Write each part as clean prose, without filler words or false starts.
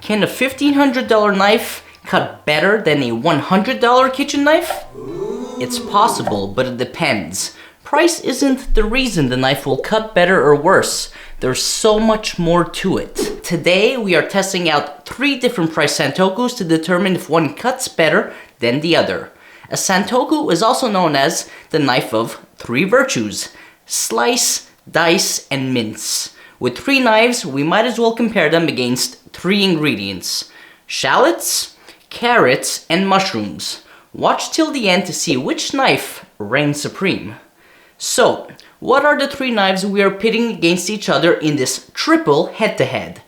Can a $1,500 knife cut better than a $100 kitchen knife? It's possible, but it depends. Price isn't the reason the knife will cut better or worse. There's so much more to it. Today, we are testing out 3 different price santokus to determine if one cuts better than the other. A santoku is also known as the knife of 3 virtues: slice, dice, and mince. With 3 knives, we might as well compare them against 3 ingredients: shallots, carrots, and mushrooms. Watch till the end to see which knife reigns supreme. So, what are the 3 knives we are pitting against each other in this triple head-to-head?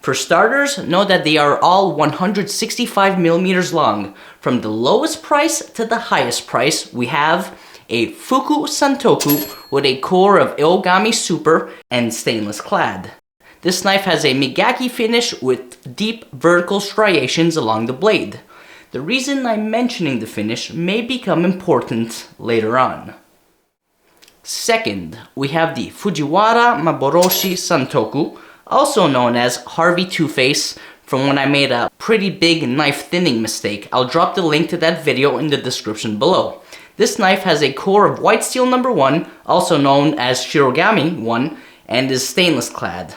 For starters, know that they are all 165mm long. From the lowest price to the highest price, we have a Fuku Santoku with a core of Eogami Super and stainless clad. This knife has a migaki finish with deep vertical striations along the blade. The reason I'm mentioning the finish may become important later on. Second, we have the Fujiwara Maboroshi Santoku, also known as Harvey Two-Face, from when I made a pretty big knife thinning mistake. I'll drop the link to that video in the description below. This knife has a core of white steel number 1, also known as Shirogami 1, and is stainless clad.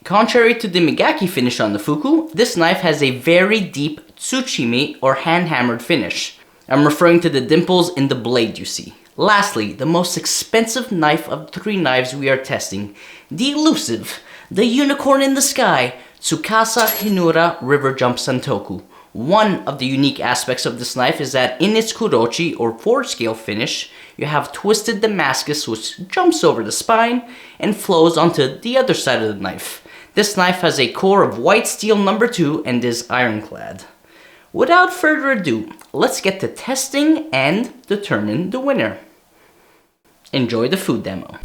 Contrary to the migaki finish on the Fuku, this knife has a very deep tsuchimi or hand-hammered finish. I'm referring to the dimples in the blade you see. Lastly, the most expensive knife of the 3 knives we are testing, the elusive, the unicorn in the sky, Tsukasa Hinura River Jump Santoku. One of the unique aspects of this knife is that in its kurochi or 4-scale finish, you have twisted Damascus which jumps over the spine and flows onto the other side of the knife. This knife has a core of white steel number 2 and is ironclad. Without further ado, let's get to testing and determine the winner. Enjoy the food demo.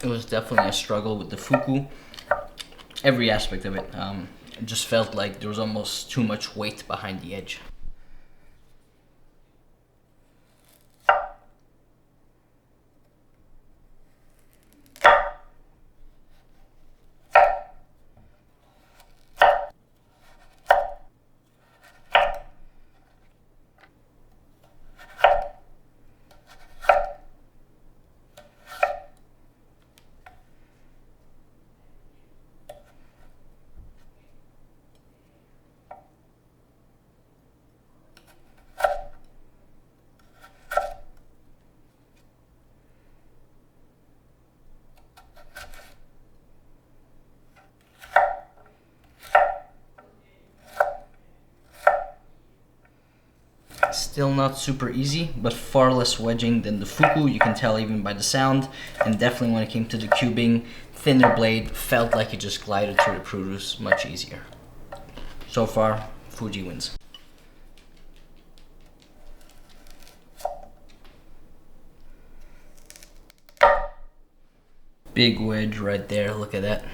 It was definitely a struggle with the fuku. Every aspect of it. It just felt like there was almost too much weight behind the edge. Still not super easy, but far less wedging than the fuku. You can tell even by the sound, and definitely when it came to the cubing, thinner blade, felt like it just glided through the produce much easier. So far, Fuji wins. Big wedge right there, look at that.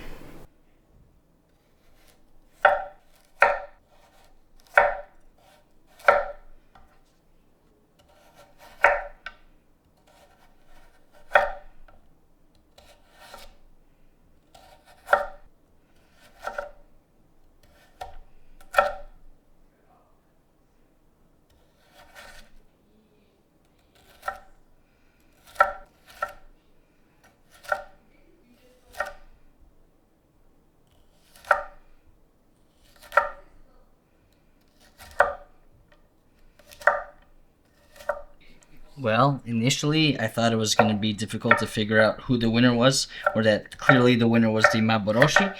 Well, initially I thought it was going to be difficult to figure out who the winner was, or that clearly the winner was the Maboroshi,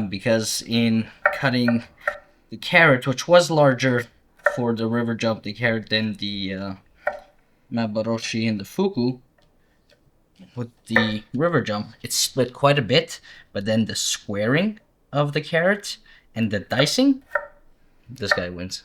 because in cutting the carrot, which was larger for the river jump, the carrot than the Maboroshi and the Fuku, with the river jump, it split quite a bit, but then the squaring of the carrot and the dicing, this guy wins.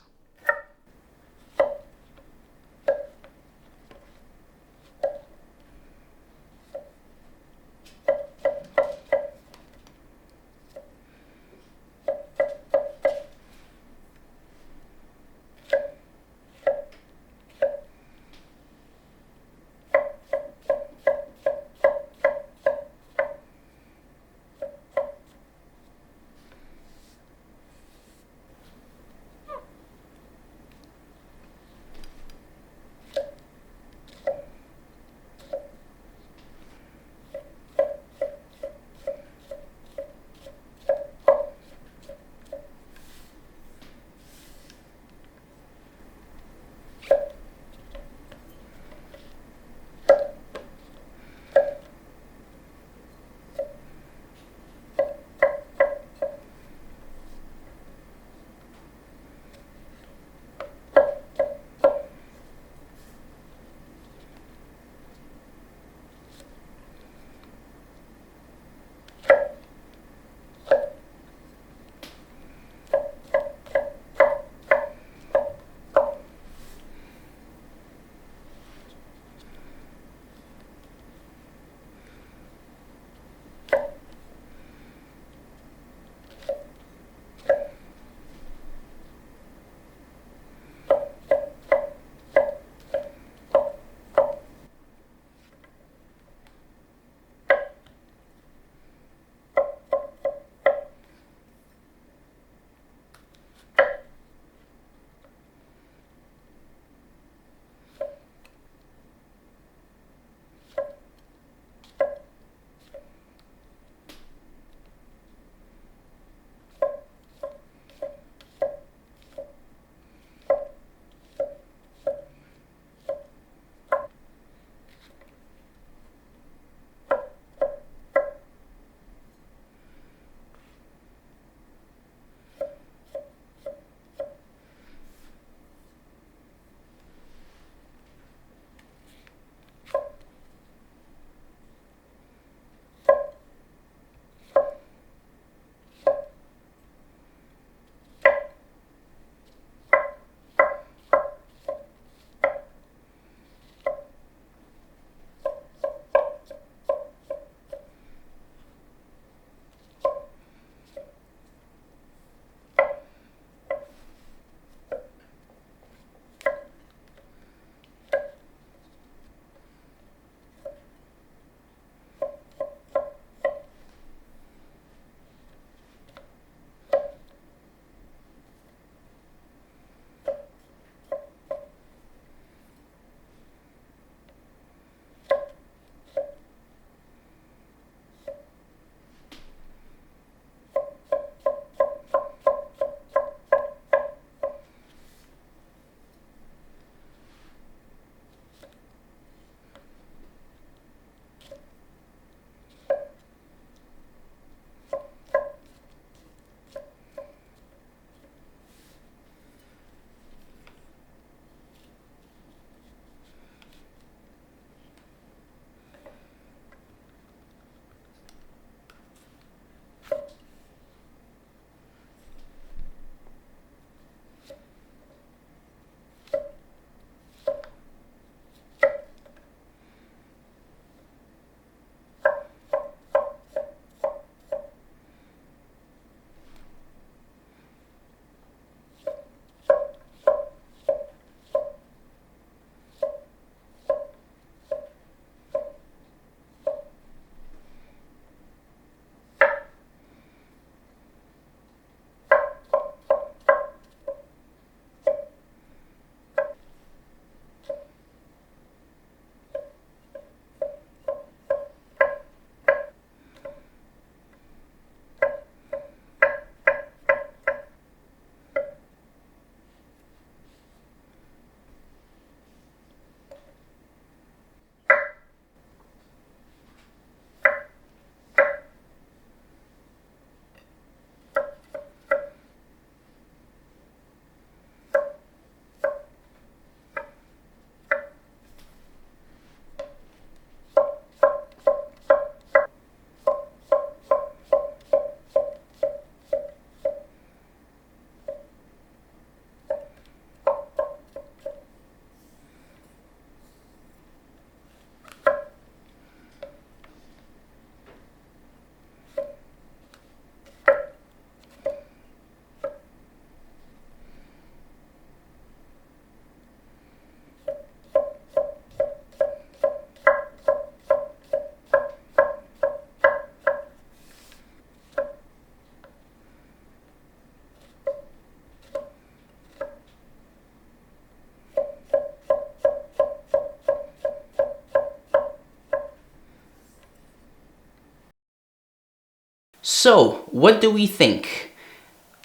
So, what do we think?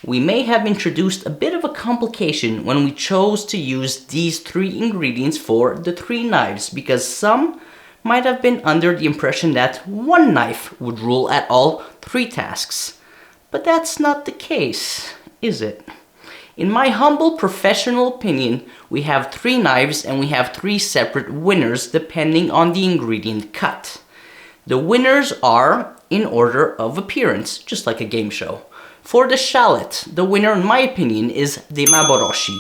We may have introduced a bit of a complication when we chose to use these 3 ingredients for the 3 knives, because some might have been under the impression that 1 knife would rule at all 3 tasks. But that's not the case, is it? In my humble professional opinion, we have 3 knives and we have 3 separate winners depending on the ingredient cut. The winners are in order of appearance, just like a game show. For the shallot, the winner in my opinion is the Maboroshi.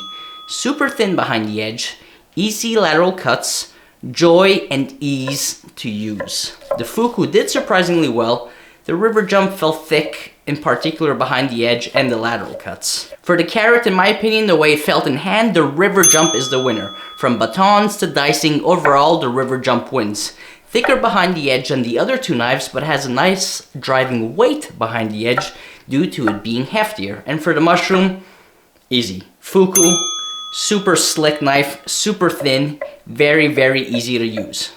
Super thin behind the edge, easy lateral cuts, joy and ease to use. The Fuku did surprisingly well. The river jump fell thick, in particular behind the edge and the lateral cuts. For the carrot, in my opinion, the way it felt in hand, the river jump is the winner. From batons to dicing, overall the river jump wins. Thicker behind the edge than the other 2 knives, but has a nice driving weight behind the edge due to it being heftier. And for the mushroom, easy. Fuku, super slick knife, super thin, very, very easy to use.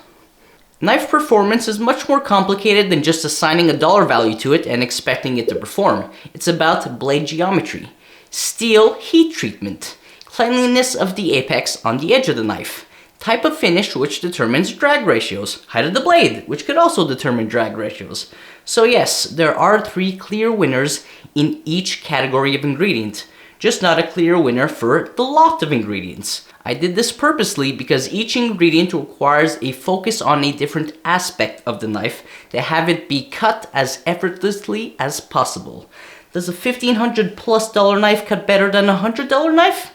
Knife performance is much more complicated than just assigning a dollar value to it and expecting it to perform. It's about blade geometry, steel heat treatment, cleanliness of the apex on the edge of the knife, type of finish which determines drag ratios, height of the blade which could also determine drag ratios. So yes, there are 3 clear winners in each category of ingredient, just not a clear winner for the lot of ingredients. I did this purposely because each ingredient requires a focus on a different aspect of the knife to have it be cut as effortlessly as possible. Does a $1,500+ knife cut better than a $100 knife?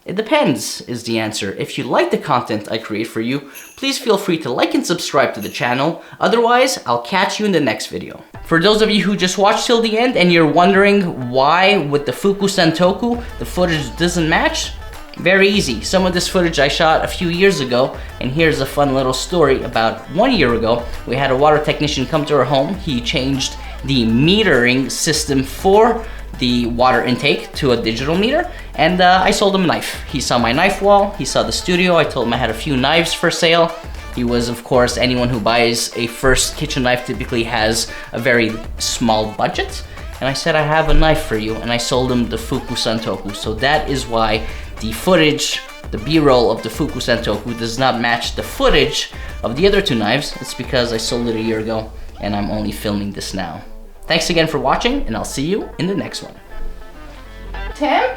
It depends, is the answer. If you like the content I create for you, please feel free to like and subscribe to the channel. Otherwise, I'll catch you in the next video. For those of you who just watched till the end and you're wondering why with the Fuku Santoku the footage doesn't match, very easy. Some of this footage I shot a few years ago, and here's a fun little story. About 1 year ago, we had a water technician come to our home. He changed the metering system for the water intake to a digital meter, and I sold him a knife. He saw my knife wall, he saw the studio, I told him I had a few knives for sale. He was, of course, anyone who buys a first kitchen knife typically has a very small budget, and I said I have a knife for you, and I sold him the Fuku Santoku. So that is why the footage, the B-roll of the Fuku Santoku does not match the footage of the other 2 knives. It's because I sold it a year ago, and I'm only filming this now. Thanks again for watching, and I'll see you in the next one. Tim?